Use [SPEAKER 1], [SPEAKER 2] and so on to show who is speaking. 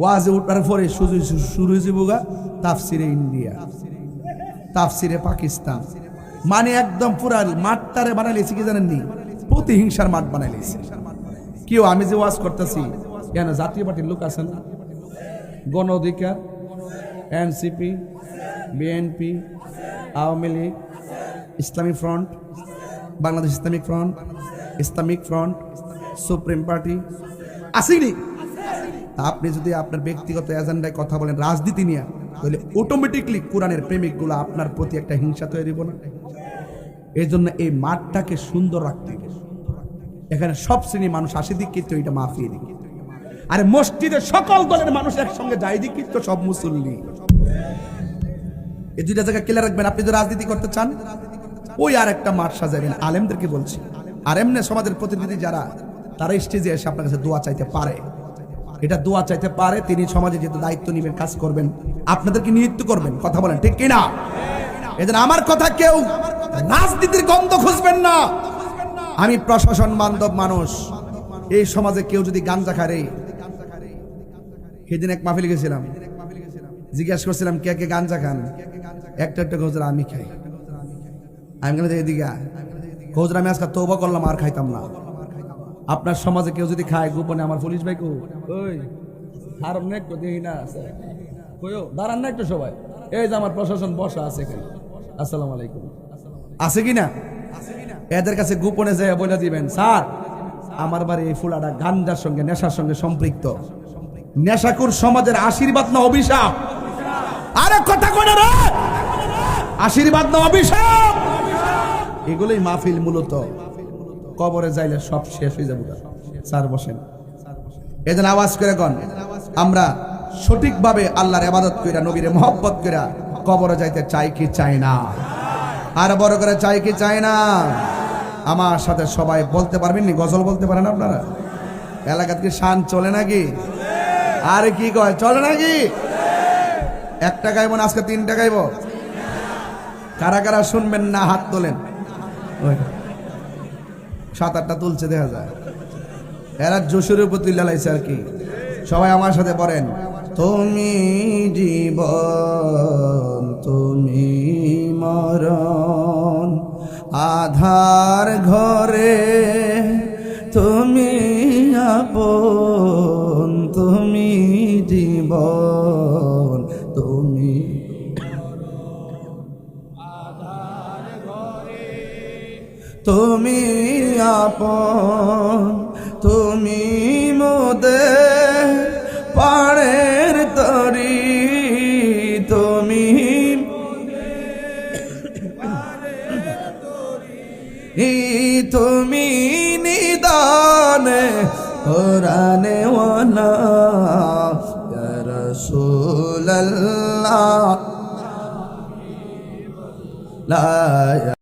[SPEAKER 1] ওয়াজে উঠার পরে শুরু হয়েছে বোগা তাফসিরে ইন্ডিয়া, তাফসিরে পাকিস্তান, মানে একদম পুরা মাঠটারে বানাইলেছি কি জানেননি, প্রতিহিংসার মাঠ বানাইলেছি। কেউ আমি যে ওয়াজ করতেছি কেন জাতীয় পার্টির লোক আছেন, গণ অধিকার, NCP, BNP, Awami League, Islamic front, Bangladesh Islamic front, Islamic front, supreme party আসেনি। আপনি যদি আপনার ব্যক্তিগত এজেন্ডায় কথা বলেন রাজনীতি নিয়ে, তাহলে অটোমেটিকলি কোরআনের প্রেমিকগুলো আপনার প্রতি একটা হিংসা তৈরি হবে না? এই জন্য এই মাঠটাকে সুন্দর রাখতে হবে। এখানে সব শ্রেণীর মানুষ আসে দিক কিন্তু এটা মাফিয়ে দিক, আরে মসজিদে সকল দলের মানুষ একসঙ্গে যায় দিক কিন্তু সব মুসল্লি। এই দুইটা জায়গা ক্লিয়ার রাখবেন। আপনি যদি রাজনীতি করতে চান ওই আর একটা মাঠ সাজাবেন। আলেমদেরকে বলছি, আর এমনি সমাজের প্রতিনিধি যারা, তারা স্টেজে এসে আপনার কাছে দোয়া চাইতে পারে, এটা দোয়া চাইতে পারে। তিনি সমাজে যেহেতু দায়িত্ব নিবেন, কাজ করবেন, আপনাদেরকে নিযুক্ত করবেন, কথা বলেন ঠিক কিনা? এজন্য আমার কথা, কেউ রাজনীতির গন্ধ খুঁজবেন না। আমি প্রশাসন বান্ধব মানুষ। এই সমাজে কেউ যদি গাঞ্জা খারে, সেদিন এক মাহফিলে গেছিলাম, জিজ্ঞাসা করছিলাম কে কে গাঞ্জা খান, একটা একটা হুজুর আমি খাই। আমি গেলাম এদিকে, হুজুর আমি আজকে তওবা করলাম আর খাইতাম না। আপনার সমাজে কেউ যদি খায় গোপনে, আমার পুলিশ ভাই কো ওই হারন না একটু দেখি না আছে কইও দাঁড়ান না একটু সবাই, এই যে আমার প্রশাসন বসা আছে এখানে, আসসালামু আলাইকুম, আছে কিনা? এদের কাছে গোপনে যায় বলে দিবেন, স্যার আমার বাড়ি এই ফুলাটা গাঞ্জার সঙ্গে, নেশার সঙ্গে সম্পৃক্ত। নেশাকুর সমাজের আশীর্বাদ না অভিশাপ? আরে কথা কই না রে, আশীর্বাদ না অভিশাপ? এগুলোই মাহফিল মূলত। কবরে যাইলে সব শেষ হয়ে যাবে। স্যার বসেন। এজন্য আওয়াজ করে গন, আমরা সঠিকভাবে আল্লাহর ইবাদত কইরা, নবীর মহব্বত কইরা কবরে যাইতে চাই কি চাই না? আর বড় করে চাই কি চাই না? আমার সাথে সবাই বলতে পারবেন নি? গজল বলতে পারেন আপনারা? এলাকাত কি শান চলে নাকি? আরে কি কয় চলে নাকি? একটা গাইব না, আজকে 3টা গাইব। কারা কারা শুনবেন না হাত তোলেন। 7-8টা তুলছে দেখা যায়, এরা জোশের উপর তুলে লাইছে আর কি। সবাই আমার সাথে পড়েন, তুমি জীবন তুমি মরণ, আধার ঘরে তুমি আপন, তুমি জীবন তুমি তুমি আপন, তুমি মোদের পাড়ের তরি, তুমি তুমি নিদানে কোরআনে ওয়ালা ইয়া রাসূলুল্লাহ লা